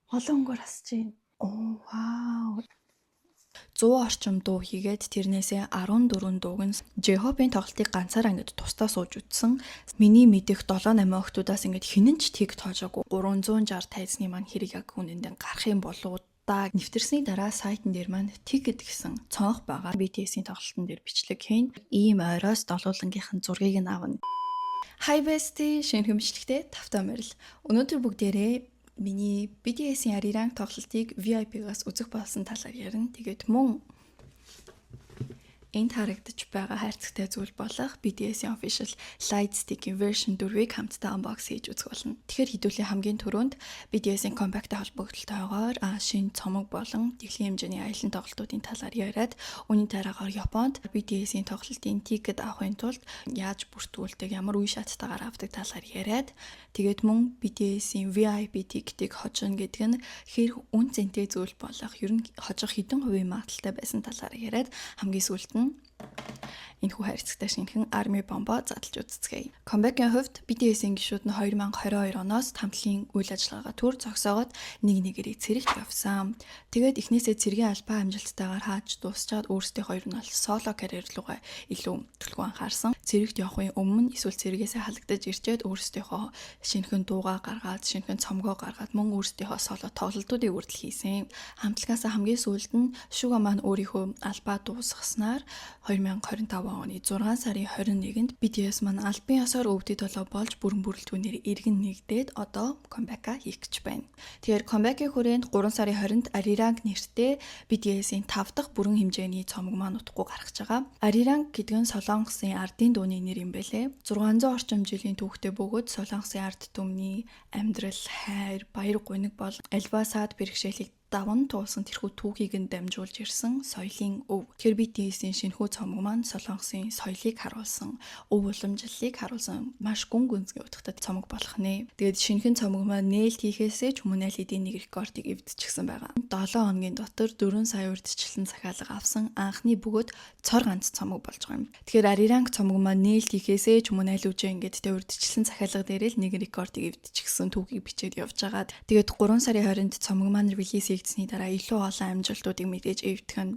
Олон өнгөөр хасж байна. Оо вау. 100 орчим дуу хийгээд тэрнээсээ 14 дууг нь J-Hope-ийн тоглолтыг ганцаараа ингэж тусдаа сууж үтсэн. Миний мэдих 7-8 охтуудаас ингэж хинэн ч тэг тоожоогүй 360 тайзны маань хэрэг яг үнэндээ гарах юм болоо да нэвтэрсний дараа сайтн дээр маань тэг гэдгсэн цонх байгаа. BTS-ийн тоглолтын дээр бичлэг хийн. Ийм ойроос долуулангийнхан зургийг нь авна. Hi bestie, шинэ хөмчлөгтэй тавтай морил. Өнөөдөр бүгдээрээ миний BTS-ийн Arirang тоглолтыг VIP-гаас үзэх болсон талаар ярина. Тэгээд мөн энд харагдаж байгаа хайрцагтай зүйл болох BTS-ийн official Lightstick-ийн version 4-ийг хамтдаа unbox хийж үзэх болно. Тэгэхээр хэдүүлээ хамгийн түрүүнд BTS-ийн comeback-тай холбогдлолтойгоор шинэ цомог болон дэлхийн хэмжээний аялын тоглолтуудын талаар яриад үүний дараагаар Японд BTS-ийн тоглолтын тикет авахын тулд яаж бүртгүүлдэг, ямар үе шаттайгаар авдаг талаар яриад тэгээд мөн BTS-ийн VIP тикетийг хожно гэдэг нь хэр үн цэнтэй зүйл болох, ер нь хожих хэдэн хувийн магадaltaй байсан талаар яриад хамгийн сүүлд нь энэхүү хайрцагтай шинэхэн Army Bomb-о задлж үзцгээе. Comeback-ийн хувьд BTS-ийн гишүүд нь 2022 оноос хамтлагийн үйл ажиллагаагаа төр зогсоогоод нэг-нэгээрээ цэрэгт явсан. Тэгээд эхнээсээ цэргийн албаа амжилттайгаар хааж дуусчаад өөрсдийнхөө ер нь соло карьер руугаа илүү төлөв анхаарсан. Цэрэгт явахын өмнө эсвэл цэргээсээ халагдаж ирчээд өөрсдийнхөө шинэхэн дуугаа гаргаад, шинэхэн цомгоо гаргаад мөн өөрсдийнхөө соло тоглолтуудыг үрдэл хийсэн. Хамтлагаас хамгийн сүүлд нь Suga маань өөрийнхөө албаа дуусгаснаар 2025 оны 6 сарын 21-нд BTS маань албан ёсоор өвдөд болоо болж бүрэн бүрэлдэхүүнээр иргэн нэгдээд одоо comeback хийх гэж байна. Тэгэхээр comeback-ийн хүрээнд 3 сарын 20-нд Arirang нэртэй BTS-ийн 5 дахь бүрэн хэмжээний цомог маань утгагүй гарч байгаа. Arirang гэдэг нь Солонгосын ардын дууны нэр юм байлээ. 600 орчим жилийн түүхтэй бөгөөд Солонгосын ард түмний амьдрал, хайр, баяр гуниг бол альвасаад бэрхшээлийг даван туулсан тэрхүү түүхийг нь дамжуулж ирсэн соёлын өв. Тэр BTS-ийн шинэхүү цомог маань Солонгосын соёлыг харуулсан, өв уламжлалыг харуулсан маш гүн гүнзгий утгатай цомог болох нэ. Тэгээд шинэхэн цомог маань нээлт хийхээсээ ч өмнө эдийн нэг рекордыг эвдчихсэн байгаа. 7 хоногийн дотор 4 сая урьдчилсан захиалга авсан анхны бөгөөд цор ганц цомог болж байгаа юм. Тэгэхээр Arirang цомог маань нээлт хийхээсээ ч өмнө аль үжээ ингээд тэ урьдчилсан захиалга дээр л нэг рекордыг эвдчихсэн түүхийг бичээд явж байгаа. Тэгээд 3 сарын 20-нд цомог маань релиз хийгдсэний дараа илүү олон амжилтуудыг мэдээж эвдэх нь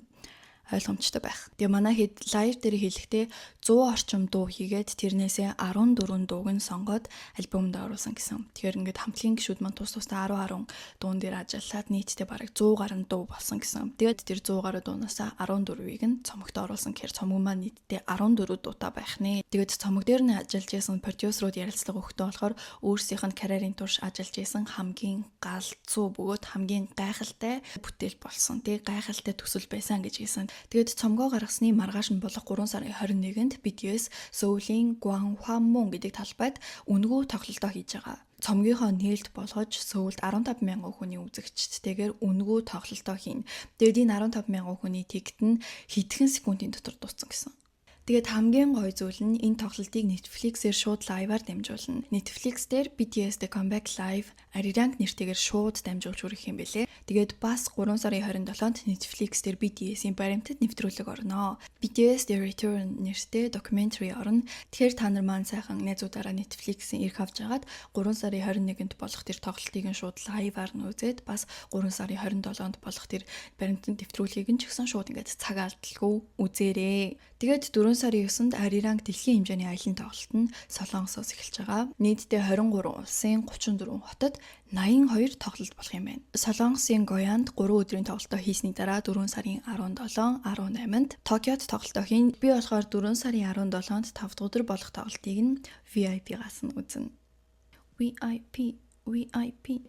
ойлгомжтой байх. Тэгээ манай хэд лайв дээр хэлэхдээ 100 орчим дуу хийгээд тэрнээсээ 14 дууг нь сонгоод альбомд оруулсан гэсэн. Тэгэхээр ингээд хамтлагийн гишүүд маань тус тусдаа 10 дуун дээр ажиллаад нийтдээ бараг 100 гаруй дуу болсон гэсэн. Тэгээд тэр 100 гаруй дуунаас 14-ийг нь цомогт оруулсан. Тэгэхээр цомог маань нийтдээ 14 дуутай байх нэ. Тэгээд цомог дээр нь ажиллаж байсан продюсерууд ярилцлага өгөхдөө болохоор өөрсдийнх нь карьерийн турш ажиллаж байсан хамгийн галзуу бөгөөд хамгийн гайхалтай бүтээл болсон. Тэгээ гайхалтай төсөл байсан гэж хэлсэн. Тэгээд цомгоо гаргасны маргааш нь болох 3 сарын 21-нд BTS Сөүлийн Gwanghwamun гэдэг талбайд үнэгүй тоглолтоо хийж байгаа. Цомгийнхоо нээлт болгож Сөүлд 15,000 хүний үзэгчтэйгээр үнэгүй тоглолтоо хийн. Тэгээд энэ 15,000 хүний тикет нь хэдхэн секундын дотор дууссан гэсэн. Тэгээд хамгийн гоё зүйл нь энэ тоглолтыг Netflix-ээр шууд лайваар дамжуулна. Netflix дээр BTS The Comeback Live Arirang нэртэйгээр шууд дамжуулж хүргэх юм бэлээ. Тэгээд бас 3 сарын 27-нд Netflix дээр BTS-ийн баримтат нэвтрүүлэг орно. BTS The Return нэртэй documentary орно. Тэгэхээр та нар маань сайхан найзуудаараа Netflix-ийн ирэх авч жагаад 3 сарын 21-нд болох тэр тоглолтыг нь шууд лайваар нь үзээд бас 3 сарын 27-нд болох тэр баримтат нэвтрүүлгийг нь ч гэсэн шууд ингээд цаг алдалгүй үзээрэй. Тэгээд 4 сарын 9-нд Arirang дэлхийн хэмжээний аялын тоглолт нь Солонгосоос эхэлж байгаа. Нийтдээ 23 улсын 34 хотод 82 тоглолт болох юм байна. Солонгосын Гоянд 3 өдрийн тоглолтоо хийсний дараа 4 сарын 17, 18-нд Токиод тоглолтоо хийн. Би болохоор 4 сарын 17-нд 5 дахь өдөр болох тоглолтыг нь VIP-гаас нь үзнэ. VIP.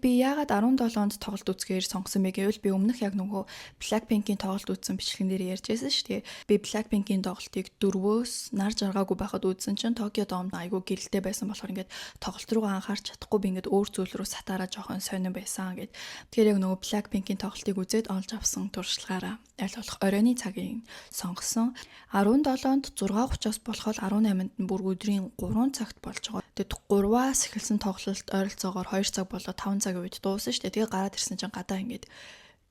Би яагаад 17-нд тоглолт үзэхээр сонгосон бэ гэвэл би өмнөх яг нөгөө Blackpink-ийн тоглолт үзсэн бичлэгэн дээр ярьж байсан шүү дээ. Би Blackpink-ийн тоглолтыг 4-өөс нар жаргаагүй байхад үзсэн чинь Tokyo Dome айгүй гэрэлтэй байсан болохоор ингээд тоглолт руугаа анхаарч чадахгүй би ингээд өөр зүйл рүү сатаараа жоохон сонирн байсан гэд. Тэгэхээр яг нөгөө Blackpink-ийн тоглолтыг үзээд олж авсан туршлагаараа аль болох оройны цагийг сонгосон. 17-нд 6:30-аас болоход 18-нд нь бүр өдрийн 3 цагт болж байгаа. Тэгэд 3-аас эхэлсэн тоглолт ойролцоогоор 2 цаг болоо 5 цагийн үед дууссан шүү дээ. Тэгээ гараад ирсэн чинь гадаа ингээд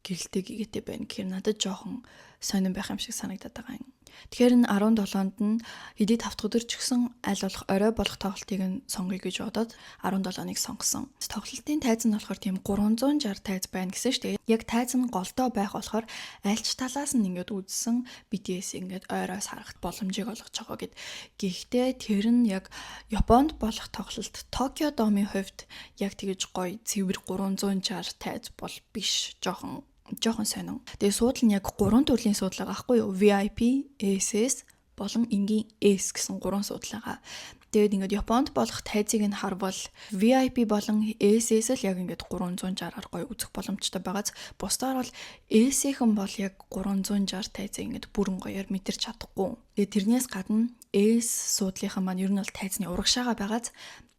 гэрэлтэй гэгээтэй байна. Тэгэхээр надад жоохон сонирн байх юм шиг санагдаад байгаа юм. Тэгэхээр нь 17-нд нь хэдий 5 дахь өдөр ч гэсэн аль болох орой болох тоглолтыг нь сонгоё гэж бодоод 17-ыг сонгосон. Тоглолтын тайз нь болохоор тийм 360 тайз байна гэсэн шүү дээ. Яг тайз нь голдоо байх болохоор аль ч талаас нь ингээд үзсэн BTS ингээд ойроос харах боломжийг олгож байгаа гэд. Гэхдээ тэр нь яг Японд болох тоглолт Токио Домын хувьд яг тэгэж гоё цэвэр 360 тайз бол биш, жоохон сонин. Тэгээ суудал нь яг 3 төрлийн суудлага байхгүй юу? VIP, SS болон энгийн S гэсэн 3 суудлага. Тэгээд ингээд Японд болох тайзыг нь харвал VIP болон SS л яг ингээд 360-аар гоё үзэх боломжтой байгааз бусдаар бол S-ийнхэн бол яг 360 тайзыг ингээд бүрэн гоёор мэдэрч чадахгүй. Тэгээд тэрнээс гадна S суудлынхан маань ер нь бол тайзны урагшаага байгааз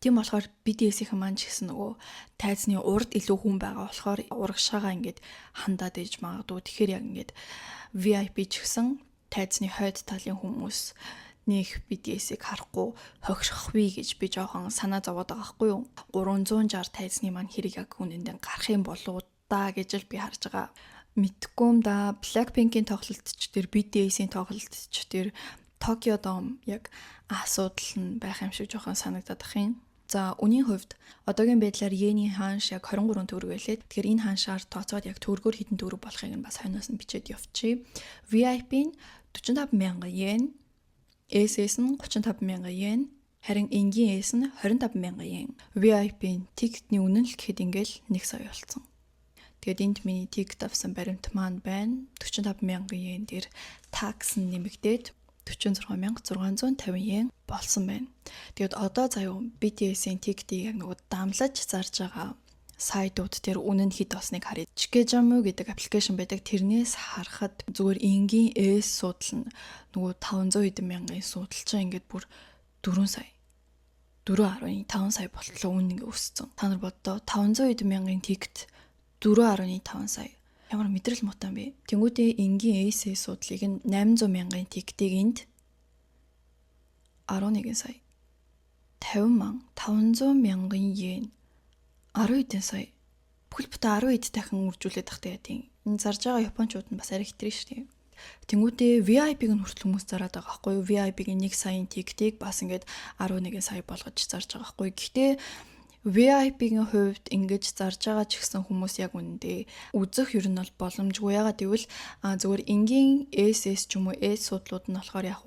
тийм болохоор BTS-ийн маань ч гэсэн нөгөө тайзны урд илүү хүн байгаа болохоор урагшаага ингээд хандаад иж магадгүй. Тэгэхээр яг ингээд VIP ч гэсэн тайзны хойд талын хүмүүс нэг BTS-ийг харахгүй хохирохвээ гэж би жоохон санаа зовоод байгаа байхгүй юу. 360 тайзны маань хэрэг яг үнэндээ гарах юм болоо да гэж л би харж байгаа. Мэдгүй юм да. Blackpink-ийн тоглолтч тэр BTS-ийн тоглолтч тэр Tokyo Dome яг асуудал нь байх юм шиг жоохон санагдаад ах юм. За үнийн хувьд одоогийн байдлаар йений ханш яг 23 төгрөг байлээ. Тэгэхээр энэ ханшаар тооцоод яг төгрөгөөр хэдэн төгрөг болохыг нь бас хойноос нь бичээд явчих. VIP нь 45,000 йен, SS нь 35,000 йен, харин энгийн S нь 25,000 йен. VIP-ийн тикетний үнэ л гэхэд ингээл 1 сая болсон. Тэгээд энд миний тикет авсан баримт маань байна. 45,000 йен дээр такс нь нэмэгдээд 46,650 йен болсон байна. Тэгээд одоо заяа BTS-ийн тикетийг яг нөгөө дамлаж зарж байгаа сайтууд дээр үнэ нь хэд болсныг харъя. Chikejam гэдэг аппликейшн байдаг. Тэрнээс харахад зүгээр энгийн S суудал нь нөгөө 500 хэдэн мянган суудал чинь ингээд бүр 4 сая. 4.5 сая болтлоо үнэ ингээ өссөн. Та нар боддоо 500 хэдэн мянган тикет 4.5 сая. Ямар мэдрэл мутаан бэ? Тэнгүүтээ энгийн S суудлыг нь 800 мянган тикетийг энд 11 сая. 50 500 мянган йен 10 сая. Бүхэл бүтэн 10 дахин үржүүлээд тахтай ятын. Энэ зарж байгаа японочууд нь бас арай хитрэн шүү дээ. Тэнгүүтээ VIP-г нь хүртэл хүмүүс зараад байгаа байхгүй юу? VIP-гийн 1 саяын тикетийг бас ингээд 11 сая болгож зарж байгаа байхгүй юу? Гэхдээ VIP-гийн хувьд ингэж зарж байгаа ч гэсэн хүмүүс яг үнэндээ үзэх ер нь бол боломжгүй. Ягаад гэвэл зөвхөн энгийн SS ч юм уу S судлууд нь болохоор яг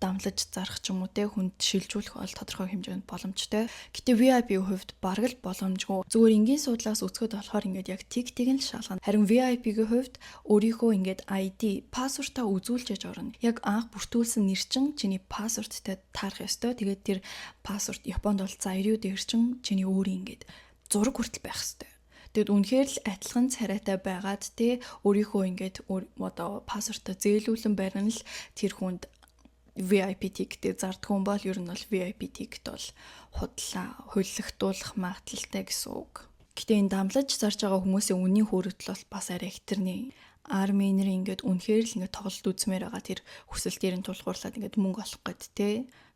дамлаж зарах ч юм уу те хүнд шилжүүлэх бол тодорхой хэмжээнд боломжтой. Гэтэ VIP-ийн хувьд бараг л боломжгүй. Зүгээр энгийн суудлаас үзэхэд болохоор ингээд яг тикетийг нь шалгана. Харин VIP-ийн хувьд өөрийнхөө ингээд ID, пассвортаа үзүүлж яж орно. Яг анх бүртгүүлсэн нэр чинь чиний пассворттай таарах ёстой. Тэгээд тэр пассворт Японд бол заяа дээр чинь чиний өөрийн ингээд зураг хүртэл байх ёстой. Тэгэд үнэхээр л адилхан царайтай байгаад те өөрийнхөө ингээд одоо пассвортаа зээлүүлэн барина л тэр хүнд VIP тикетээ зардггүй бол ер нь бол VIP тикет бол худлаа хөллөгдүүлэх магадлалтай гэсэн үг. Гэтэ энэ дамлаж зарж байгаа хүмүүсийн үнийн хүртэл бол бас арай хэтэрнэ. Арми нэр ингээд үнэхээр л ингээд тоглолт үзмээр байгаа тэр хүсэлтээр нь тулгуурлаад ингээд мөнгө олох гэд те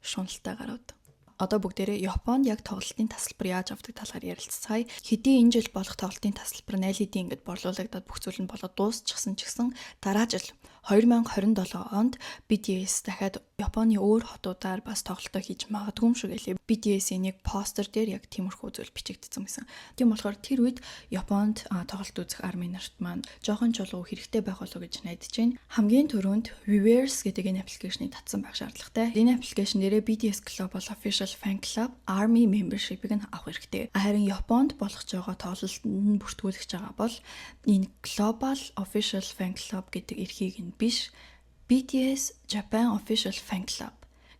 шуналтай гарууд. Одоо бүгдээрээ Японд яг тоглолтын тасалбар яаж авдаг талаар ярилцгаая. Хэдий энэ жил болох тоглолтын тасалбар нь аль хэдийн ингээд борлуулагдаад бүх зүйл нь болоод дуусчихсан ч гэсэн дараа жил 2027 онд BTS дахиад Японы өөр хотуудаар бас тоглолтоо хийж магадгүй юм шиг гэлээ. BTS-ийн нэг постэр дээр яг тиймэрхүү зүйл бичигдсэн байсан. Тийм болохоор тэр үед Японд тоглолт үзэх арми нарт маань жоохон чулуу хэрэгтэй байх болов уу гэж найдаж байна. Хамгийн түрүүнд Weverse гэдэг энэ аппликейшнийг татсан байх шаардлагатай. Энэ аппликейшн дээрээ BTS Global Official Fan Club Army Membership-ийг авах хэрэгтэй. Харин Японд болох байгаа тоглолтод бүртгүүлж байгаа бол энэ Global Official Fan Club гэдэг эрхийг нь биш BTS Japan Official Fan Club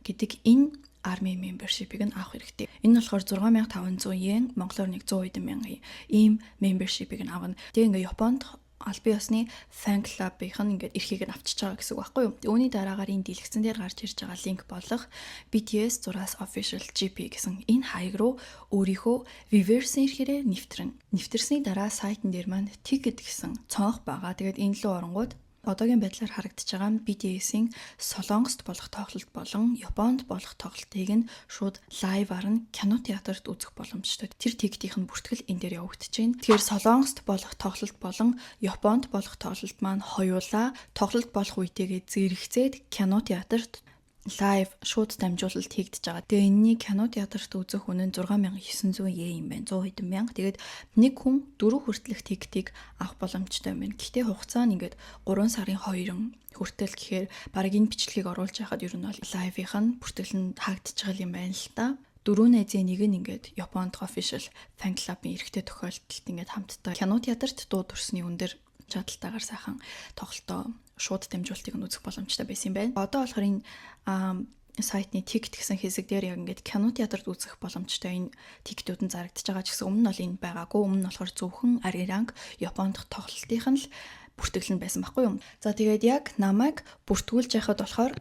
гэдэг энэ Army Membership-ийг нь авах хэрэгтэй. Энэ нь болохоор 6500 йен, монголоор 100 мянган ийм membership-ийг нь авна. Тэгээ ингээ Японд албан ёсны fan club-ийнх нь ингээд эрхийг нь авчиж байгаа гэсэн үг байхгүй юу. Үүний дараагаар энэ дэлгэцэн дээр гарч ирж байгаа линк болох BTS зураас official GP гэсэн энэ хаяг руу өөрийнхөө Weverse-ийн эрхээрээ нэвтрэнэ. Нэвтэрсний дараа сайтн дээр маань ticket гэсэн цонх байгаа. Тэгээд энэ лөө оронгууд Одоогийн байдлаар харагдаж байгаа нь BTS-ийн Солонгост болох тоглолт болон Японд болох тоглолтыг нь шууд лайваар нь кино театрт үзэх боломжтой. Тэр тиктийнх нь бүртгэл энэ дээр явагдаж байна. Тэгэхээр Солонгост болох тоглолт болон Японд болох тоглолт маань хоёулаа тоглолт болох үедээ зэрэгцээд кино театрт лайв шууд дамжуулалт хийгдэж байгаа. Тэгээ энэний кино театрт үзэх үнэ нь 6900 yen юм байна. 100 хэдэн мянга. Тэгээд нэг хүн 4 хүртэлх тиктийг авах боломжтой юм байна. Гэхдээ хугацаа нь ингээд 3 сарын 2 хүртэл гэхээр баг энэ бичлэгийг оруулж байхад ер нь бол лайвынх нь бүртгэл нь хаагдчих байгаа юм байна л та. 4 найзын нэг нь ингээд Японд official fan club-ийн эрэгтэй тохиолдолд ингээд хамтдаа кино театрт дуу төрсний өндөр чадалтайгаар сайхан тоглолтоо шууд дамжуулалтыг нь үзэх боломжтой байсан юм байна. Одоо болохоор энэ сайтны тикт гэсэн хэсэг дээр яг ингээд кино театрт үзэх боломжтой энэ тиктүүд нь зарагдаж байгаа ч гэсэн өмнө нь бол энэ байгаагүй. Өмнө нь болохоор зөвхөн Arirang Японд тоглолтынх нь л бүртгэл нь байсан байхгүй юу. За тэгээд яг намайг бүртгүүлж яхад болохоор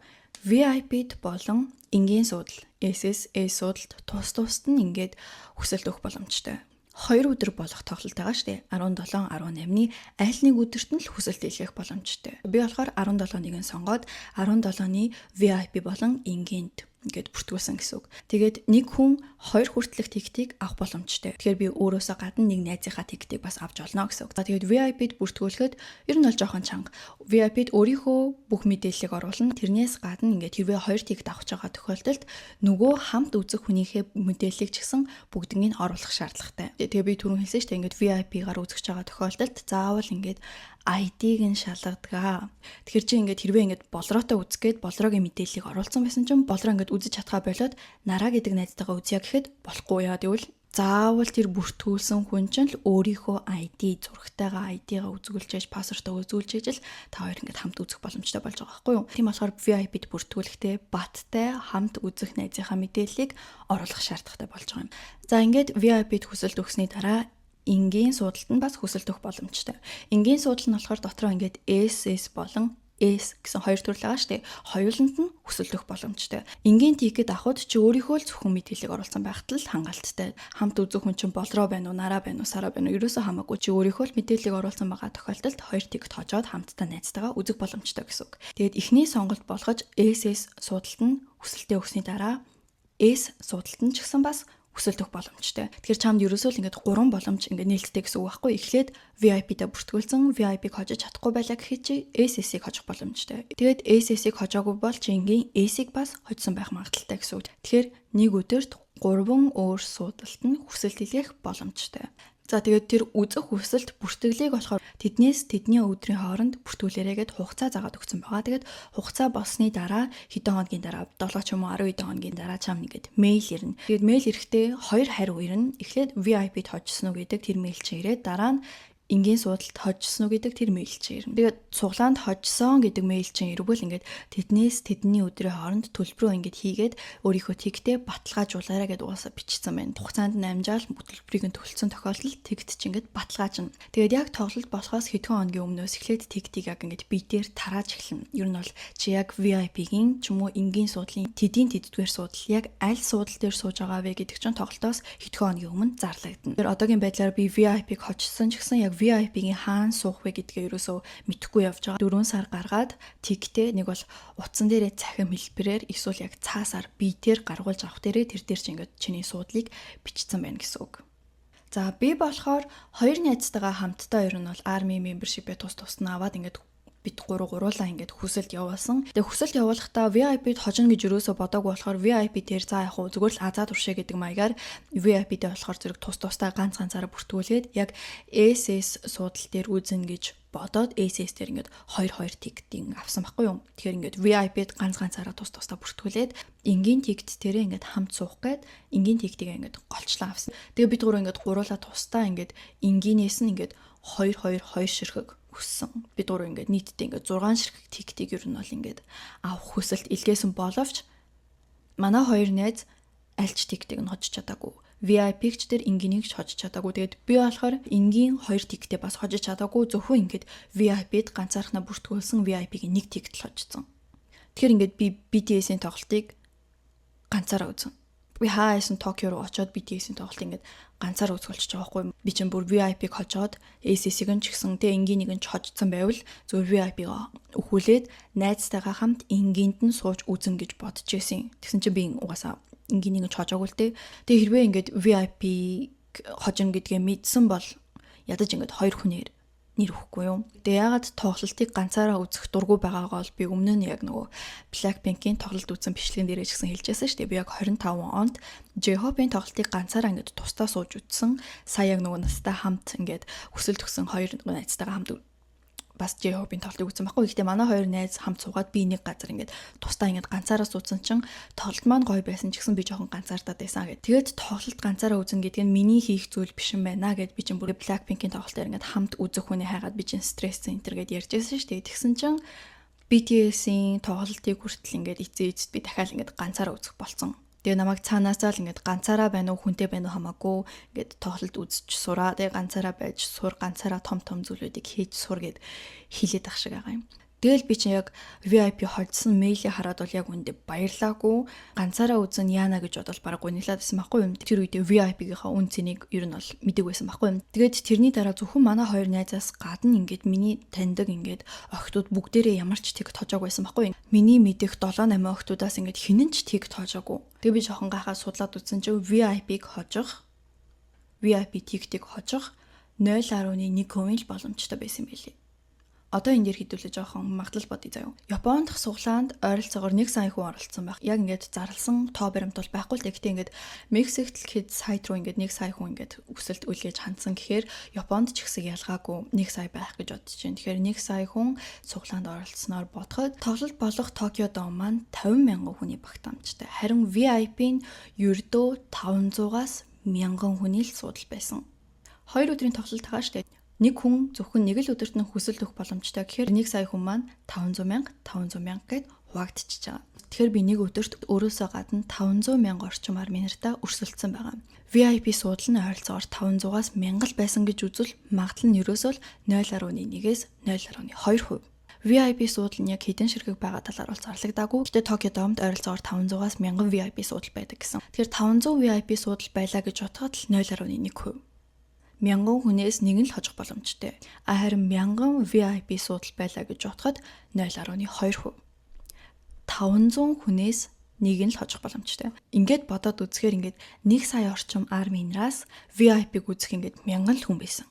VIP-д болон энгийн суудал, SSA суудалд тус-тусад нь ингээд хүсэлт өгөх боломжтой. 2 өдөр болох тоглолт байгаа шүү дээ. 17, 18-ны аль нэг өдөрт нь л хүсэлт илгээх боломжтой. Би болохоор 17-ыг нь сонгоод 17-ны VIP болон энгийнт ингээд бүртгүүлсэн гэсэн үг. Тэгээд нэг хүн 2 хүртэлх тиктийг авах боломжтой. Тэгэхээр би өөрөөсөө гадна нэг найзынхаа тиктийг бас авч олно гэсэн үг. За тэгээд VIP-д бүртгүүлэхэд ер нь бол жоохон чанга. VIP-д өөрийнхөө бүх мэдээллийг оруулна. Тэрнээс гадна ингээд хэрвээ 2 тикт авах байгаа тохиолдолд нөгөө хамт үзэх хүнийхээ мэдээллийг ч гэсэн бүгднийг нь оруулах шаардлагатай. Тэгээд би түрүүн хэлсэн шүү дээ ингээд VIP-гаар үзэж байгаа тохиолдолд заавал ингээд ID-г нь шалгадаг. Тэгэхээр чи ингээд хэрвээ ингээд болроотой үзгээд болроогийн мэдээллийг оруулсан байсан чинь болроо ингээд үзэж чадхаа болоод нараа гэдэг найзтайгаа үзье гэхэд болохгүй яа гэвэл заавал тэр бүртгүүлсэн хүн чинь л өөрийнхөө ID зурагтайгаа ID-га үзүүлж, пассвортоо үзүүлж л та хоёр ингээд хамт үзэх боломжтой болж байгаа байхгүй юу? Тийм болохоор VIP-д бүртгүүлэхдээ баттай хамт үзэх найзынхаа мэдээллийг оруулах шаардлагатай болж байгаа юм. За ингээд VIP-д хүсэлт өгсөний дараа энгийн суудалд нь бас хүсэлт өгөх боломжтой. Энгийн суудал нь болохоор дотроо ингээд SS болон S гэсэн 2 төрөл байгаа шүү дээ. Хоёуланд нь хүсэлт өгөх боломжтой. Энгийн тикет авахд чи өөрийнхөө л зөвхөн мэдээллийг оруулсан байхад л хангалттай. Хамт үзэх хүн чинь болроо байна уу, нараа байна уу, сараа байна уу, ерөөсөө хамаагүй чи өөрийнхөө л мэдээллийг оруулсан байгаа тохиолдолд 2 тикет хожоод хамтдаа найзтайгаа үзэх боломжтой гэсэн үг. Тэгээд эхний сонголт болгож SS суудалд нь хүсэлтээ өгсөний дараа S суудалд нь ч гэсэн бас хүсэлт өгөх боломжтой. Тэгэхээр чамд ерөөсөө л ингээд 3 боломж ингээд нээлттэй гэсэн үг байхгүй. Эхлээд VIP-д бүртгүүлсэн, VIP-г хожиж чадахгүй байлаа гэхэд чи SS-ийг хожих боломжтой. Тэгээд SS-ийг хожоогүй бол чи энгийн S-ийг бас хожсон байх магадaltaй гэсэн үг. Тэгэхээр нэг өдөрт 3 өөр суудалт нь хүсэлт илгээх боломжтой. За тэгээд тэр үзэх хүсэлт бүртгэлийг болохоор тэднээс тэдний өдрийн хооронд бүртгүүлээрэй гэд хугацаа заагаад өгсөн байгаа. Тэгээд хугацаа болсны дараа хэдэн хоногийн дараа 7 ч юм уу 10 хэдэн хоногийн дараа чам нэгэд мэйл ирнэ. Тэгээд мэйл ирэхдээ 2 хариу ирнэ. Эхлээд VIP-д хожсон уу гэдэг тэр мэйл чинь ирээд дараа нь энгийн суудалд хожсон уу гэдэг тэр мэйл чинь ирнэ. Тэгээд цуглаанд хожсон гэдэг мэйл чинь ирвэл ингээд тэднээс тэдний өдрийн хооронд төлбөрөө ингээд хийгээд өөрийнхөө тигтээ баталгаажуулаарай гэдээ угаасаа бичсэн байна. Хугацаанд нь амжаал төлбөрийг нь төлсөн тохиолдолд тигт чинь ингээд баталгаажна. Тэгээд яг тоглолт болохоос хэдхэн хоногийн өмнөөс эхлээд тигтийг яг ингээд битээр тарааж эхэлнэ. Ер нь бол чи яг VIP-гийн ч юм уу энгийн суудлын тэдийн тэддгээр суудал яг аль суудал дээр сууж байгаа вэ гэдэг чинь тоглолтоос хэдхэн хоногийн өмнө зарлагдана. Тэр одоогийн байдлаар би VIP-г хожсон ч гэсэн яг VIP-гийн хаана суух вэ гэдгээ ерөөсөө мэдэхгүй явж байгаа. 4 сар гаргаад тигтээ нэг бол утсан дээрээ цахим хэлбэрээр эсвэл яг цаасаар битээр гаргуулж авах дээрээ тэр дээр чинь ингээд чиний суудлыг бичсэн байна гэсэн үг. За би болохоор 2 найзтайгаа хамтдаа ер нь бол Army membership-ээ тус нь аваад ингээд бид гуруулаа ингээд хүсэлт явуулсан. Тэгээ хүсэлт явуулахдаа VIP-д хожно гэж юусоо бодоагүй болохоор VIP дээр за яг зүгээр л азаа туршээ гэдэг маягаар VIP дээр болохоор зэрэг тусдаа ганцаараа бүртгүүлээд яг SS суудал дээр үзэн гэж бодоод SS дээр ингээд 2 тиктийн авсан байхгүй юу. Тэгэхээр ингээд VIP-д ганцаараа тусдаа бүртгүүлээд энгийн тикт тэрэ ингээд хамт суух гээд энгийн тиктийг ингээд голчлон авсан. Тэгээ бид ингээд гуруулаа тусдаа ингээд энгийнээс нь ингээд 2 ширхэг хүссэн. Бид гурав ингээд нийтдээ ингээд 6 ширхэг тиктийг ер нь бол ингээд авах хүсэлт илгээсэн боловч манай 2 найз альч тиктийг нь хожиж чадаагүй. VIP-гч дээр энгийнийг ч хожиж чадаагүй. Тэгээд би болохоор энгийн 2 тиктээ бас хожиж чадаагүй. Зөвхөн ингээд VIP-д ганцаархнаа бүртгүүлсэн VIP-гийн 1 тикт л хожсон. Тэгэхээр ингээд би BTS-ийн тоглолтыг ганцаараа үзэн. Би хаасан Токио руу очиод BTS-ийн тоглолт ингээд ганцаар үзүүлчих байгаа байхгүй. Би чинь бүр VIP-г хожоод ACC-г нь ч гэсэн тэ энгийнэг нь ч хожсон байвал зөв VIP-га өхүүлээд найзтайгаа хамт энгийнт нь сууж үзэн гэж бодож байсан. Тэгсэн чинь би угаасаа энгийнэг нь хожоогүй л тэ. Тэгээ хэрвээ ингээд VIP хожно гэдгээ мэдсэн бол ядаж ингээд хоёр хүнээр нэр өгөхгүй юу. Тэгээ ягаад тоглолтыг ганцаараа үзэх дургу байгаагаа бол би өмнө нь яг нөгөө Blackpink-ийн тоглолт үзсэн бичлэгэн дээрээ ч гэсэн хэлжсэн шүү дээ. Би яг 25 онд J-Hope-ийн тоглолтыг ганцаараа ингээд тусдаа сууж үзсэн. Сая яг нөгөө настай хамт ингээд хүсэл төгсөн хоёр найзтайгаа хамт бас J-Hope-ийн тоглолтыг үзсэн байхгүй. Гэхдээ манай хоёр найз хамт суугаад би нэг газар ингээд тусдаа ингээд ганцаараа суудсан чинь тоглолт маань гоё байсан ч гэсэн би жоохон ганцаардаад байсан гэд. Тэгээд тоглолт ганцаараа үзэн гэдэг нь миний хийх зүйл биш юм байна гэд би чинь бүр Blackpink-ийн тоглолтоор ингээд хамт үзэх хүнээ хайгаад би чинь стресс центр гэд ярьж байсан шүү дээ. Тэгсэн чинь BTS-ийн тоглолтыг хүртэл ингээд эцээд би дахиад ингээд ганцаараа үзэх болсон. Тэгээ намайг цаанаасаа л ингээд ганцаараа байна уу хүнтэй байна уу хамаагүй ингээд тоглолт үзэж сураа. Тэгээ ганцаараа байж сур, ганцаараа том зүйлүүдийг хийж сур гэд хэлээд ах шиг байгаа юм. Тэгэл би чинь яг VIP хожсон мэйлийг хараад бол яг үндэ баярлаагүй. Ганцаараа үзэн яана гэж бодол бараг гуниглаад байсан байхгүй юм. Тэр үедээ VIP-гийнхаа үн цэнийг ер нь бол мэдэг байсан байхгүй юм. Тэгээд тэрний дараа зөвхөн манай хоёр найзаас гадна ингээд миний таньдаг ингээд охтууд бүгдээрээ ямар ч тэг тожоог байсан байхгүй юм. Миний мэдих 7-8 охтуудаас ингээд хинэн ч тэг тожоогүй. Тэгээ би жоохон гахаа судлаад үзсэн чинь VIP-г хожих, VIP тийг хожих 0.1% л боломжтой байсан юм билий. Одоо энэ дээр хэдүүлээ жоохон магадлал бодъё заяа. Японд дах суглаанд ойролцоогоор 1 сая хүн оролцсон байх. Яг ингээд зарласан тоо баримт бол байхгүй л гэхдээ ингээд Мексикт л хэд сайт руу ингээд 1 сая хүн ингээд өсөлт үлгээж хандсан гэхээр Японд ч гэсэн ялгаагүй 1 сая байх гэж бодож байна. Тэгэхээр 1 сая хүн суглаанд оролцсноор бодоход тоглолт болох Токио Дом маань 50,000 хүний багтаамжтай. Харин VIP нь ердөө 500-аас 1000 хүний л суудал байсан. 2 өдрийн тоглолт байгаа штэ. Нэг хүн зөвхөн нэг л өдөрт нь хүсэл өгөх боломжтой гэхээр 1 сая хүн маань 500,000 гэд хуваагдчихж байгаа. Тэгэхээр би нэг өдөрт өөрөөсөө гадна 500,000 орчим арми нартаа өрсөлдсөн байгаа. VIP суудал нь ойролцоогоор 500-аас 1000 байсан гэж үзвэл магадлал нь ерөөсөө 0.1-ээс 0.2%. VIP суудал нь яг хэдэн ширхэг байгаа талаар бол зарлагдаагүй. Гэтэ Токио Домд ойролцоогоор 500-аас 1000 VIP суудал байдаг гэсэн. Тэгэхээр 500 VIP суудал байлаа гэж бодоход л 0.1%. 1000 хүнээс нэг нь л хожих боломжтой. Харин 1000 VIP суудал байлаа гэж бодоход 0.2%. 500 хүнээс нэг нь л хожих боломжтой. Ингээд бодоод үзэхээр ингээд 1 сая орчим арминраас VIP-г үзэх ингээд 1000 л хүн байсан.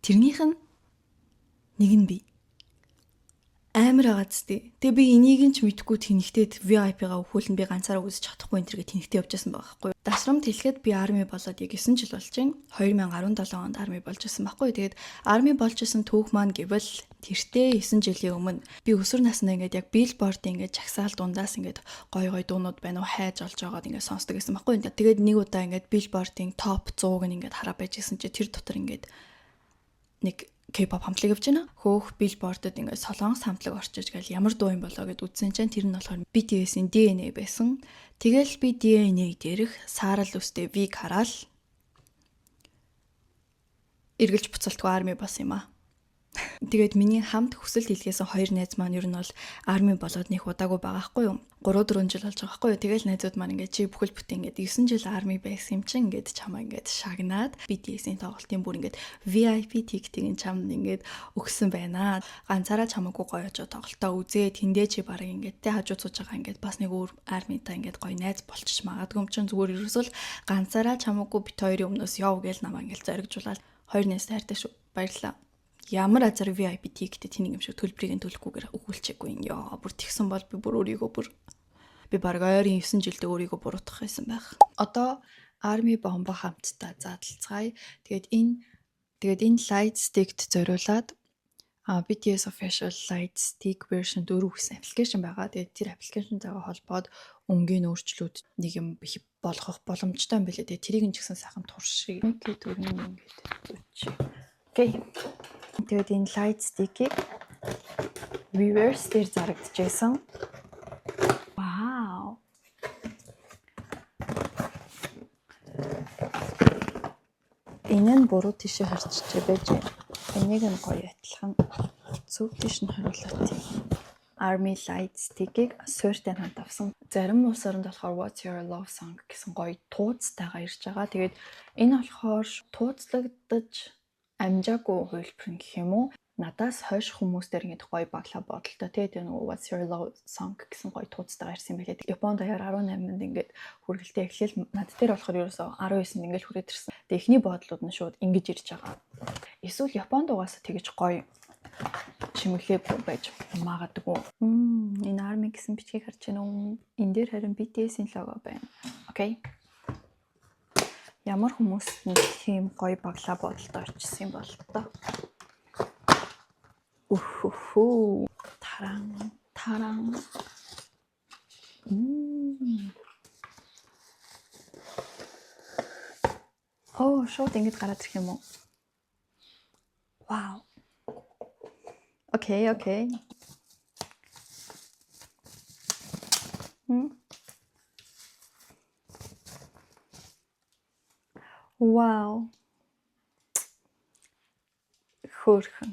Тэрнийх нь нэг нь би. Амар агацтэй. Тэгээ би энийг нь ч мэдгүй тэнхтээд VIP-га өхүүлэн би ганцаараа үзэж чадахгүй энэ төргээ тэнхтээ явж байсан байгаа байхгүй. Дасрамд хэлэхэд би арми болоод яг 9 жил болж байна. 2017 онд арми болж байсан байхгүй. Тэгээд арми болж исэн түүх маань гэвэл тэртээ 9 жилийн өмнө би өсвөр наснаа ингээд яг Billboard-ийн ингээд жагсаал дундаас ингээд гой дуунууд байна уу хайж олж байгаад ингээд сонсдог гэсэн байхгүй. Тэгээд нэг удаа ингээд Billboard-ийн топ 100-г ингээд хараа байж исэн чи тэр дотор ингээд нэг K-pop хамтлаг явж байна. Хөөх Billboard-д ингээд солонгос хамтлаг орчиж гээл ямар дуу юм болоо гэд үзсэн чинь тэр нь болохоор BTS-ийн DNA байсан. Тэгэл би DNA дээрх саарал үстэй V хараад эргэлж буцалтгүй арми болсон юм аа. Тэгээд миний хамт хүсэлт илгээсэн хоёр найз маань ер нь бол арми болоод нэх удаагүй байгаа хгүй юу. 3-4 жил болж байгаа хгүй юу. Тэгэл найзууд маань ингээд чи бүхэл бүтэн ингээд 9 жил арми байсан юм чинь ингээд чамаа ингээд шагнаад BTS-ийн тоглолтын бүр ингээд VIP тиктийн чамд ингээд өгсөн байна. Ганцаараа чамаагүй гоё очоо тоглолтоо үзээ. Тэндээ чи бараг ингээд тэ хажууд сууж байгаа ингээд бас нэг өөр армитай ингээд гоё найз болчих магадгүй юм чинь зүгээр ерөөсөл ганцаараа чамаагүй бит хоёрын өмнөөс яв гээл намаа ингээд зоригжуулаад хоёр найзтай хайртай шүү. Баярлалаа. Ямар азар VIP тиктэй тэнийг юм шиг төлбөрийг төлөхгүйгээр өгүүлчихгүй юм яа. Бүр тэгсэн бол би бүр өөрийгөө би баг ойрын 9 жилдээ өөрийгөө буруутгах байсан байх. Одоо Army Bomb хамтдаа задлцгаая. Тэгээд энэ Light Stick-т зориулаад BTS Official Light Stick version 4 гэсэн аппликейшн байгаа. Тэгээд тэр аппликейшнтайгаа холбоод өнгийн өөрчлөлт нэг юм болгох боломжтой юм билээ. Тэгээд тэрийг нь ч гэсэн сайхан туршия. Окей, төрний ингээд үчи. Окей. Тэгээд энэ Light Stick-ийг reverse дээр зарагдчихсан. Вау. Энэ нь буруу тишээ харчиж байж. Энийг нь гоё адилхан зөв тиш нь харуулаад тийм. Army Light Stick-ийг суурьтай хамт авсан. Зарим улс оронд болохоор What's Your Love Song гэсэн гоё тууцтайгаа ирж байгаа. Тэгээд энэ болохоор тууцлагдаж амжаагүй хувилбар гэх юм уу? Надаас хойш хүмүүстээр ингэж гоё баглаа бодолтой. Тэгээд энэ What's Your Love Song гэсэн гоё тууцтайгаа ирсэн юм билээ. Японд даяар 18-нд ингэж хүргэлтээ эхлээл над дээр болохоор ерөөсөө 19-нд ингэж хүрээд ирсэн. Тэгээд эхний бодлууд нь шууд ингэж ирж байгаа. Эсвэл Японд угаасаа тэгэж гоё чимэглээ байж магадгүй. Энэ Army гэсэн бичгийг харж байна уу? Энэ дээр харин BTS-ийн лого байна. Окей. Ямар хүмүүст нь тийм гоё баглаа бодолтой орчихсон юм бол тоо. Ухху. Таран. Шууд ингэж гараад ирэх юм уу? Вау. Окей. Вау. Хөөрхөн.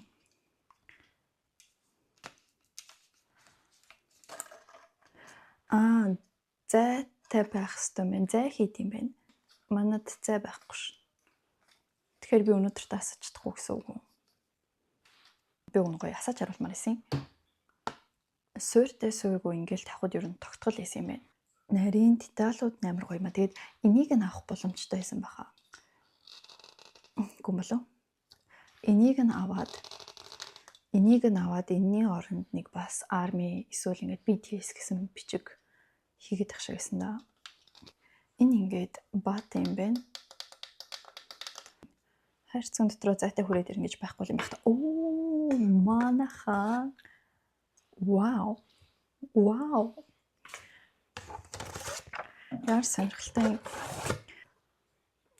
Зайтай байх хэвээр байна. Зай хийд юм байна. Манад зай байхгүй ш. Тэгэхээр би өнөөдөр таасаж чадахгүй гэсэн үг. Би өнөө гоё асааж харуулмаар байсан. Суурьтай суурьгүй ингээл тавхад ер нь тогтгол байсан юм байна. Нарийн деталууд амар гоё маа. Тэгээд энийг нь авах боломжтой байсан баха. Гүм болов. Энийг нь аваад энэний оронд нэг бас Army эсвэл ингээд BTS гэсэн бичиг хийгээд ах шиг байсан да. Энэ ингээд бат юм байна. Хайрцаг дотроо зайтай хүрээд ирнэ гэж байхгүй юм байна. Манаха. Вау. Яар сонирхолтой.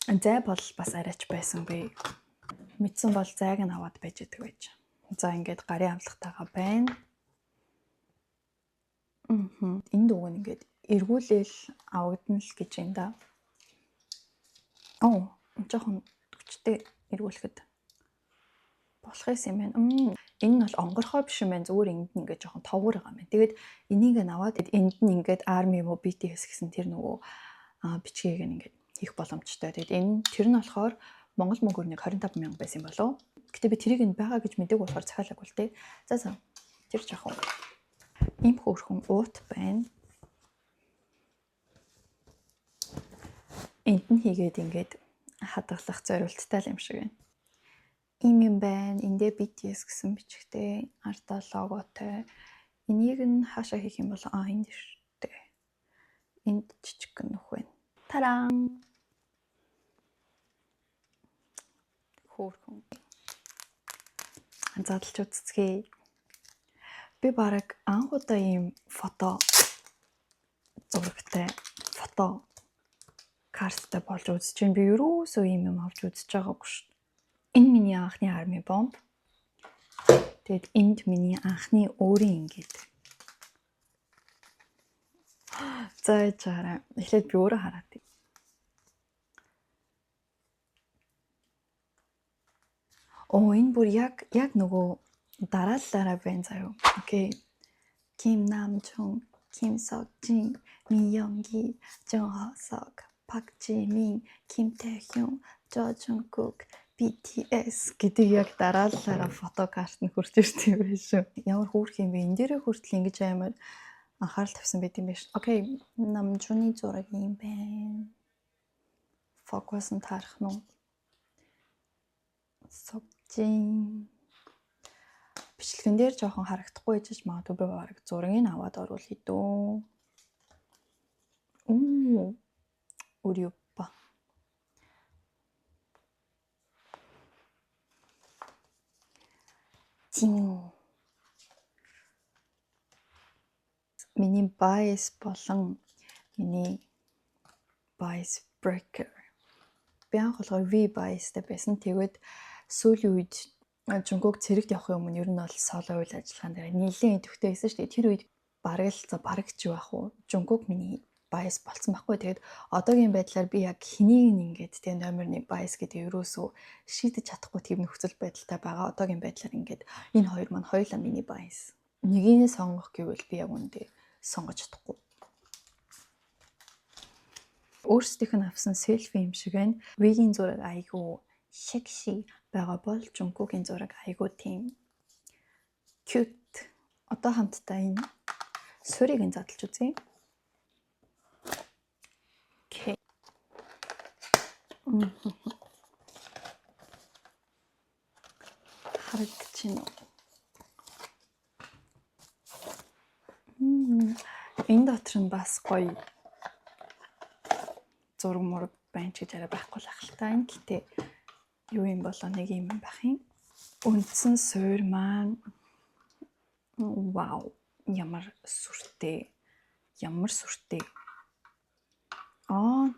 Зай бол бас арайч байсан би. Мэдсэн бол зайг нь аваад байж идэг байж. За ингээд гарын амлахтайгаа байна. Энд үг нь ингээд эргүүлээл авагдана л гэж юм да. Жоохон хүчтэй эргүүлэхэд болох юм байна. Энэ нь бол онгорхой биш юм байна. Зүгээр энд нь ингээд жоохон товгор байгаа юм байна. Тэгээд энийг нь аваад энд нь ингээд Army mo BTS гэсэн тэр нөгөө бичгийг ингээд хийх боломжтой. Тэгээд энэ тэр нь болохоор Монгол мөнгөөр нэг 25,000 байсан юм болов. Гэтэ би тэрийг нь байгаа гэж мэдээг болохоор захиалаагүй л дээ. За тэр жоохон ийм хөөрхөн уут байна. Энд нь хийгээд ингээд хадгалах зориулттай юм шиг байна. Ийм юм байна. Эндээ BTS гэсэн бичгтэй артаа логотой. Энийг нь хаашаа хийх юм бол энд штэ. Энд жижиг нөх байна. Таран. Хөөрхөн. Задлж үзцгээе. Би бараг анхудаа ийм фото зурагтай фото карттай болж үзэж байна. Би ерөөсөө ийм юм авч үзэж байгаагүй шүү. Энэ миний анхны Army bomb. Тэгэд энд миний анхны өөрийн ингээд. За чараа. Эхлээд би өөрөө хараад. Энэ бүр яг нөгөө дараалалаараа байна заяа. Окей. Kim Namjoon, Kim Seokjin, Min Yoongi, Jung Hoseok, Park Jimin, Kim Taehyung, Jo Jungkook, BTS гэдэг яг дараалалаараа фотокарт нь хурж ирсэн юм байна шүү. Ямар хөөрх юм бэ? Энэ дээрээ хүртэл ингэж амар анхаарал тавьсан байт юм биш. Окей. Namjoon-ы зураг юм байна. Фокус нь таарах нь. Seokjin бичлэгэн дээр жоохон харагдахгүй гэж магадгүй би бараг зургийг аваад оруулъя дөө. Өрөпа. Миний bias болон миний bias breaker. Би анхлаа V biasтай байсан. Тэгээд сүүлийн үед Жунгкук цэрэгт явахын өмнө ер нь бол соло үйл ажиллагаан дээр нэлээд идэвхтэй байсан шүү дээ. Тэр үед бараг ч байх уу. Жунгкук миний bias болсон байхгүй. Тэгээд одоогийн байдлаар би яг хэнийг ингээд тэгээ номер 1 bias гэдэг ерөөсөө шийдэж чадахгүй тийм нөхцөл байдалтай байгаа. Одоогийн байдлаар ингээд энэ хоёр маань хоёулаа миний bias. нэгийг сонгох гэвэл би яг үндэ сонгож чадахгүй. Өөрсдийнх нь авсан селфи юм шиг байна. Вигийн зураг айгүй секси байгаа бол Жункугийн зураг айгүй тийм cute. Одоо хамтдаа энэ суурийг нь задлж үзье. Окей. Харагдчихна уу? Энэ дотор нь бас гоё зураг мураг байна ч гэж арай байхгүй л ахaltaа. Энэ гэтээ юу юм болоо нэг юм байх юм. Үндсэн суур маань вау, ямар сүртэй.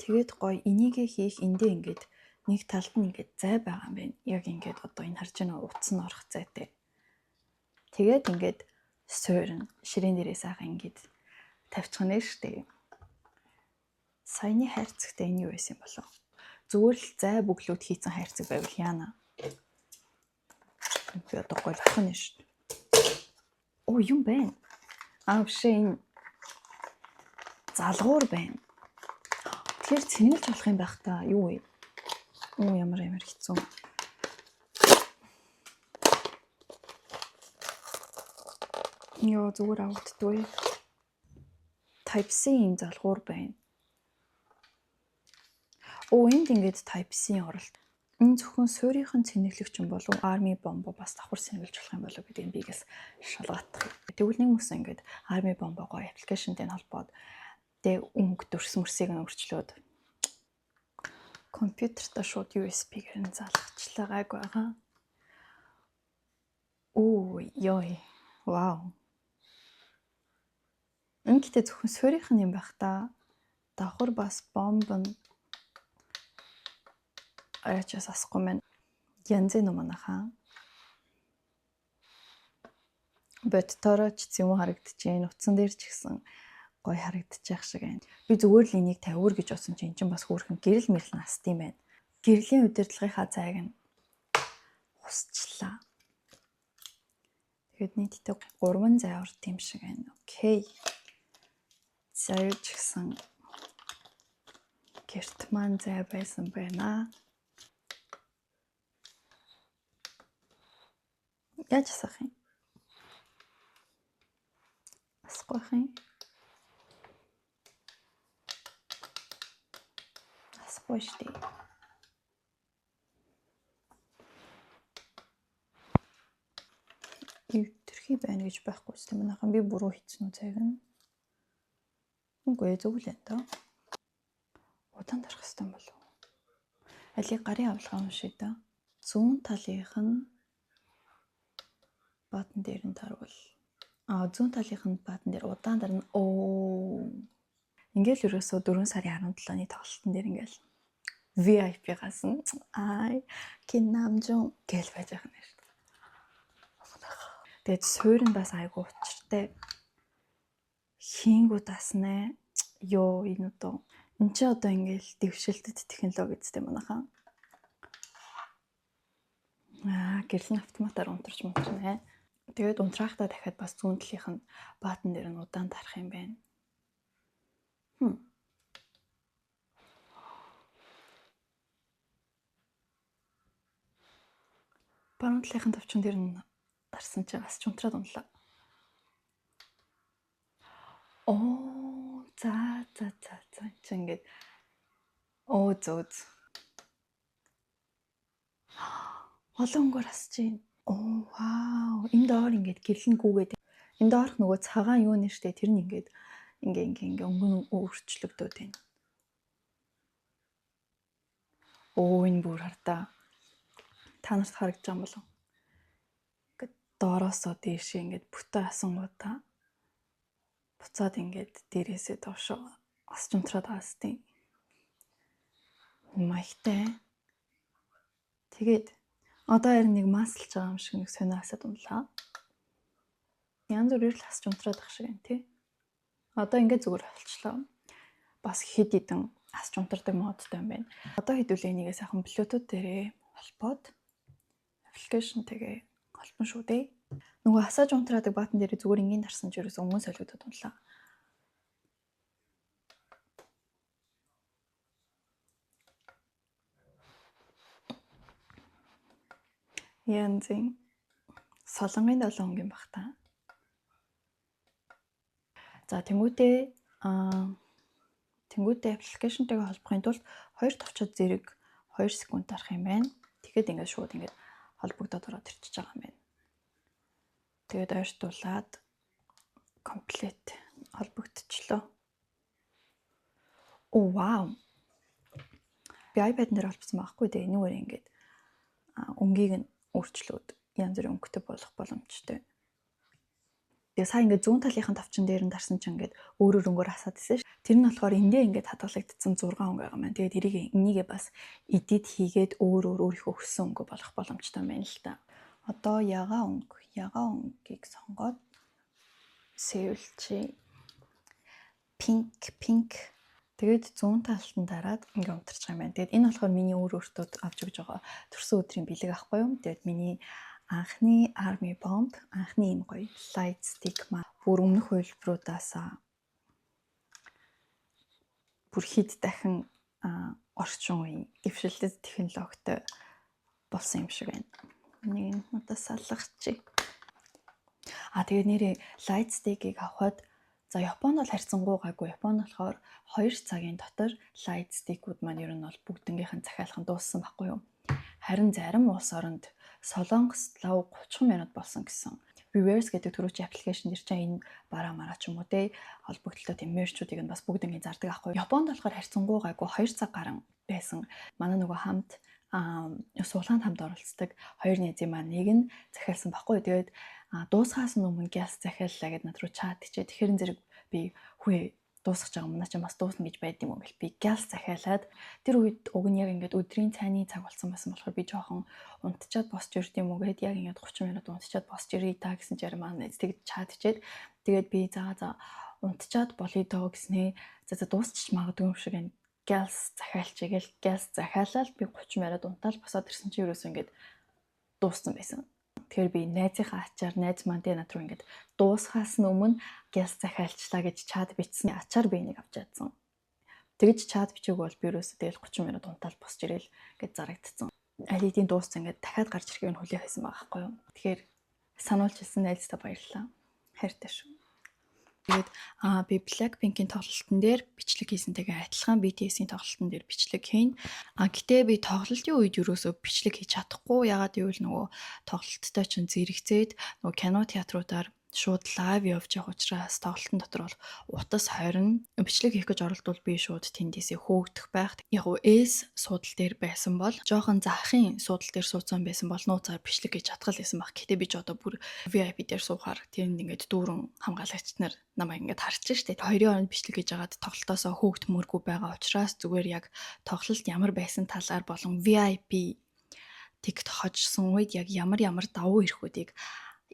Тэгээд гоё энийг хийх эндээ ингээд нэг талд нь ингээд зай байгаа юм байна. Яг ингээд одоо энэ харж байгаа утас нь орох зайтай. Тэгээд ингээд суурна. Ширээн дээрээ сайхан ингээд тавьчих нь штэ. Саяны хайрцагтай энэ юу байсан юм болов? Зүгээр л зай бүглүүд хийцэн хайрцаг байвал яана. Би одоо голдох нь штэ. Оо юм байна. Авшаа энэ залгуур байна. Тэгэхээр цэнгэлж болох юм байх та. Юу вэ? Оо ямар хэцүү. Йоо зүгээр авагддгүй. Type-C юм залгуур байна. Оо энд ингээд Type-C оролт. Энэ зөвхөн суурийнхан цэнэглэгч юм болов Army бомбо бас давхар сэнгэлж болох юм болов гэдэг нь бигээс шалгах. Тэгвэл нэг хүмүүс ингээд Army бомбогоо аппликейшнтэй холбоод тэг өнгө дүрс мөрсийг нь өөрчлөөд компьютертаа шууд USB-гээр нь залгачлаа гайг байгаа. Оо ёй. Вау. Энэ гэтээ зөвхөн суурийнхан юм байх та. Давхар бас бомб нь арайчаас асахгүй мэн. Янзын номонаха. Бодторооч юм харагдчихээн. Утсан дээр ч гэсэн гоё харагдчих шиг байна. Би зүгээр л энийг 50 гэж бодсон чинь эн чинь бас хөөрхөн гэрэл мэрэл наст юм байна. Гэрлийн удирдлагынхаа зайг нь хусчлаа. Тэгэхэд нийтдээ 3 зай орд юм шиг байна. Окей. Зайж гисэн гэрт маань зай байсан байна. Яаж асах юм? Асахгүй юм. Асахгүй штий. Өвтөрхий байна гэж байхгүй ч юм наахан би буруу хийсэн үү цайг нь. Үгүй зөв л энэ тоо. Удаан дарах хэвээр болов. Алийг гарын авалгаа уншия да. Зүүн талынх нь баатан дээр нь тарвал. Зүүн талынх нь баатан дээр удаан дарна. Ингээл ерөөсөө 4 сарын 17-ны тоглолтын дээр ингээл VIP-гаас нь Кин Намжун гэл байж байгаа юм шүү. Тэгээд суур нь бас айгу учиртай. Хийнгүү таснаа. Ёо энэ одоо энэ ч одоо ингээл дэвшилтэд технологи гэдэг юм анахан. Гэрлийн автоматар унтарч мунтарнэ. Тэгээд унтраахтаа дахиад бас зүүн талынх нь баатан дээр нь удаан тарах юм байна. Баруун талынхын төвчөн дээр нь дарсан чи бас ч унтраад унлаа. За чи ингээд зөөз. Олон өнгөөр асч чинь. Вау. Энд доор ингээд гэрлэн гүгээд. Энд доорх нөгөө цагаан юу нэртэй тэр нь ингээд өнгө өөрчлөгдөд байна. Энэ бүр хартаа. Та нарт харагдаж байгаа юм болов? Ингээд доороосоо дээшээ ингээд бүтэн асангуудаа буцаад ингээд дээрээсээ доошоо асч унтраад хаастیں۔ Маягтай. Тэгээд одоо харин нэг маслж байгаа юм шиг нэг сонио асаад унлаа. Янз бүрээр л асч унтраад ах шиг байна тий. Одоо ингээд зүгээр болчлоо. Бас хэд хэдэн асч унтардаг модтой юм байна. Одоо хэдүүлээ энийгээ сайхан Bluetooth дээрээ холбоод аппликейшнтэйгээ холбон шүү дээ. Нөгөө асааж унтраадаг баатан дээр зүгээр ингийн тарсан ч ерөөс өмнө солигдоод унлаа. Янзын солонгын 7 хоног баг та. За тэнгуүтээ аппликейшнтэйгээ холбохын тулд 2 товчод зэрэг 2 секунд дарах юм байна. Тэгэхэд ингээд шууд ингээд холбогдоод ороод ирчихэж байгаа юм байна. Тэгээд ойртуулаад комплет холбогдчихлоо. Оо вау. Би iPad дээр холбосон байхгүй дээ. Энэгээр ингээд өнгийг нь өөрчлөөд янз бүрийн өнгөтэй болох боломжтой. Тэгээ сая ингээд зүүн талынхын товчон дээр нь дарсан чинь ингээд өөрөөр өнгөөр асаад байсан ш. Тэр нь болохоор эндээ ингээд хадгалагдсан 6 өнгө байгаа маань. Тэгээд энийгээ бас эдит хийгээд өөрийнхөө хүссэн өнгө болох боломжтой юм байна л та. Одоо ягаан өнгийг сонгоод сэвэлчи pink. Тэгээд зүүн талд нь дараад ингээд унтарч байгаа юм байна. Тэгээд энэ болохоор миний өөртөө авч өгж байгаа төрсөн өдрийн бэлэг ахгүй юу? Тэгээд миний анхны Army Bomb, анхны энэ гоё light stick маа бүр өмнөх хувилбаруудаас бүр хэд дахин орчин үеийн дэвшилтэт технологитой болсон юм шиг байна. Нэг нь надад салгахчи. Тэгээд нэрээ light stick-ийг авахад за Японд бол харьцангуй гайгүй. Японд болохоор 2 цагийн дотор light stick-ууд маань ер нь бол бүгднгийнхэн захиалах нь дууссан байхгүй юу? Харин зарим улс оронд Солонгос лав 30 минут болсон гэсэн. Reverse гэдэг төрүүчийн аппликейшн дэр чинь энэ бараа мараа ч юм уу те холбогдлоо тийм мерчүүдийг нь бас бүгднийг зардаг аахгүй. Японд болохоор харьцангуй гайгүй 2 цаг гарan байсан. Манай нөгөө хамт суулгаанд хамт оролцдог 2 найзын маань нэг нь захиалсан байхгүй. Тэгээд дуусахаас өмнө гялс захиаллаа гэд над руу чат хийчээ. Тэгэхээр зэрэг би хүү дуусах байгаа мөн ч бас дуусна гэж байд юм уу гэл би гялс захиалаад тэр үед уг нь яг ингээд өдрийн цайны цаг болсон байсан болохоор би жоохон унтчаад босч ирд юм уу гэд яг ингээд 30 минут унтчаад босч ирээ та гэсэн чарам маань тэгж чат хийчээд тэгээд би за унтчаад болъё доо гэснээ за дуусчих магадгүй юм шиг энэ гялс захиалчээ гэл гялс захиалаад би 30 минут унтаал босоод ирсэн чи ерөөсөө ингээд дууссан байсан. Тэгэхээр би найзынхаа ачаар найз маань над руу ингээд дуусахаас өмнө гялс захиалчлаа гэж чат бичсэн ачаар би энийг авч чадсан. Тэгж чат бичээг бол би ерөөсөө тэгэл 30 минут унтаал босч ирээл гэж зарагдсан. Аль хэдийн дууссан ингээд дахиад гарч ирэхийг нь хүлээх байсан байгаа байхгүй юу. Тэгэхээр сануулж хэлсэн найзтай баярлалаа. Хайртай шүү. Тэгээд би Blackpink-ийн тоглолтын дээр бичлэг хийсэнтэйгээ адилхан BTS-ийн тоглолтын дээр бичлэг хийн. Гэтээ би тоглолтын үед ерөөсөө бичлэг хийж чадахгүй. Ягаад гэвэл нөгөө тоглолттой чинь зэрэгцээд нөгөө кино театруудаар шууд лайв явж явах учраас тоглолтын дотор бол утас хорин бичлэг хийх гэж оролдвол би шууд тэндээсээ хөөгдөх байх. Яг уу S суудал дээр байсан бол жоохон захын суудал дээр суудсан байсан бол нууцаар бичлэг хийж чадхал байсан баг. Гэтэ би ч одоо бүр VIP дээр суухаар тэнд ингээд дүүрэн хамгаалагч нар намайг ингээд харж штэ. Хоёрын хооронд бичлэг хийж агаад тоглолтоосоо хөөгдмөргүй байгаа учраас зүгээр яг тоглолт ямар байсан талаар болон VIP тэгт хожсон үед яг ямар давуу эрхүүдийг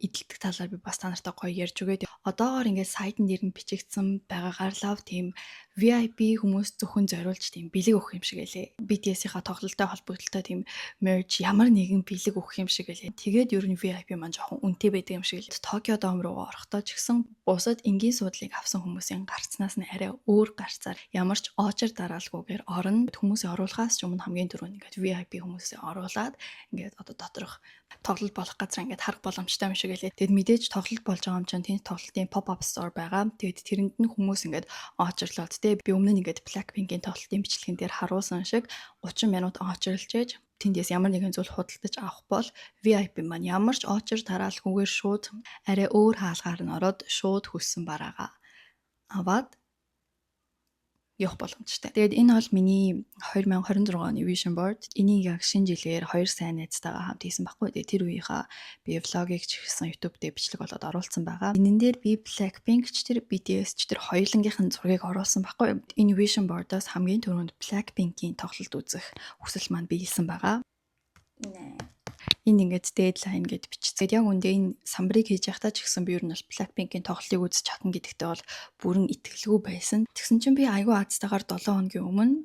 эдэлдэг талаар би бас та нартай гоё ярьж өгөөд одоогоор ингээд сайтн дээр нь бичигдсэн байгаагаар лав тийм VIP хүмүүс зөвхөн зориулж тийм бэлэг өгөх юм шиг байлээ. BTS-ийнхаа тоглолттой холбогдлолтой тийм merch ямар нэгэн бэлэг өгөх юм шиг байлээ. Тэгээд ер нь VIP маань жоохон үнэтэй байдаг юм шиг л. Tokyo Dome руу орохдоо ч гэсэн бусад энгийн суудлыг авсан хүмүүсийн гарцнаас нь арай өөр гарцаар ямар ч очор дараалгүйгээр орно. Хүмүүсийн оруулахаас ч өмнө хамгийн түрүүнд ингээд VIP хүмүүсээ оруулаад ингээд одоо доторх тоглолт болох газар ингээд харах боломжтой юм шиг байлээ. Тэгэд мэдээж тоглолт болж байгаа юм чинь тэнд тоглолтын pop-up store байгаа. Тэгэд тэрэнд нь хүмүүс ингээд очрлоод би өмнө нь ингээд Blackpink-ийн тоглолтын бичлэгэн дээр харуулсан шиг 30 минут очрлж ээж тэндээс ямар нэгэн зүйл худалдаж авах бол VIP маань ямар ч очор тараалгүйгээр шууд арай өөр хаалгаар нь ороод шууд хүссэн бараагаа аваад явах боломжтой. Тэгээд энэ бол миний 2026 оны vision board. Энийг яг шинэ жилээр 2 сайн найзтайгаа хамт хийсэн байхгүй. Тэгээд тэр үеийнхаа би влогийг ч гэсэн YouTube дээр бичлэг болоод оруулсан байгаа. Энэн дээр би Blackpink ч тэр BTS ч тэр хоёулангийнх нь зургийг оруулсан байхгүй. Энэ vision board-оос хамгийн түрүүнд Blackpink-ийн тоглолт үзэх хүсэл маань биелсэн байгаа. Энэ ингээд deadline гэд бичсэн. Яг үндэ энэ самбарыг хийж явахдаа ч гэсэн би ер нь бол Blackpink-ийн тоглолтыг үзэж чадна гэдэгтээ бол бүрэн итгэлгүй байсан. Тэгсэн чинь би айгүй азтайгаар 7 хоногийн өмнө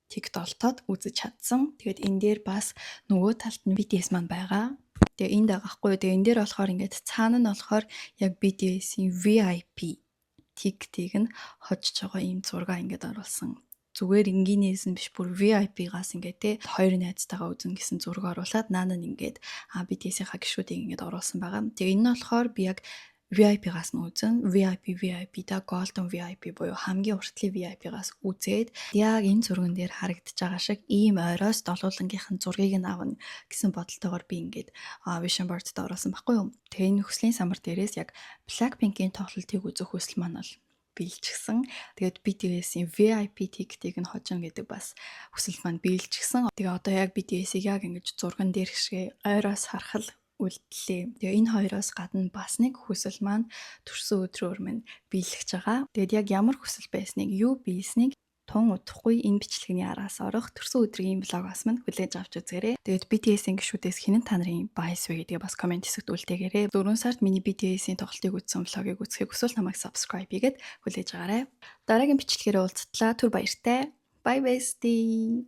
TikTok-тод үзэж чадсан. Тэгээд энэ дээр бас нөгөө талд нь BTS маань байгаа. Тэгээ энд байгаа хгүй. Тэгээ энэ дээр болохоор ингээд цаана нь болохоор яг BTS-ийн VIP тиктийг нь хожиж байгаа ийм зураг ингээд оруулсан. Зүгээр энгийнээс нь биш бүр VIP-гаас ингээд те хоёр найзтайгаа үзэн гэсэн зураг оруулаад наана нь ингээд BTS-ийнхаа гишүүдийг ингээд оруулсан байгаа. Тэгээ энэ нь болохоор би яг VIP-гаас нь үзэн VIP да Golden VIP буюу хамгийн уртлын VIP-гаас үзээд яг энэ зурган дээр харагдаж байгаа шиг ийм ойроос долуулангийнхан зургийг нь авна гэсэн бодолтойгоор би ингээд vision board-д оруулсан байхгүй юу. Тэгээ энэ хүслийн самбар дээрээс яг Blackpink-ийн тоглолтыг үзэх хүсэл маань бол биелчихсэн. Тэгээд BTS-ийн VIP ticket-ийг нь хожно гэдэг бас хүсэл маань биелчихсэн. Тэгээ одоо яг BTS-ийг яг ингэж зурган дээр шиг ойроос харахад үлдлээ. Тэгээ энэ хоёроос гадна бас нэг хүсэл маань төрсөн өдрөөр минь биелэж байгаа. Тэгээд яг ямар хүсэл байсныг, юу биелснийг тун удахгүй энэ бичлэгний араас орох төрсөн өдрийн влогоос минь хүлээж авч үзээрэй. Тэгээд BTS-ийн гишүүдээс хэн та нарын байс вэ гэдгээ бас комент хэсэгт үлдээгээрэй. 4 сард миний BTS-ийн тоглолтыг үзсэн влогийг үзэхийг хүсвэл намайг subscribe хийгээд хүлээж аваарай. Дараагийн бичлэгээр уулзтлаа. Түр баяртай. Bye bestie.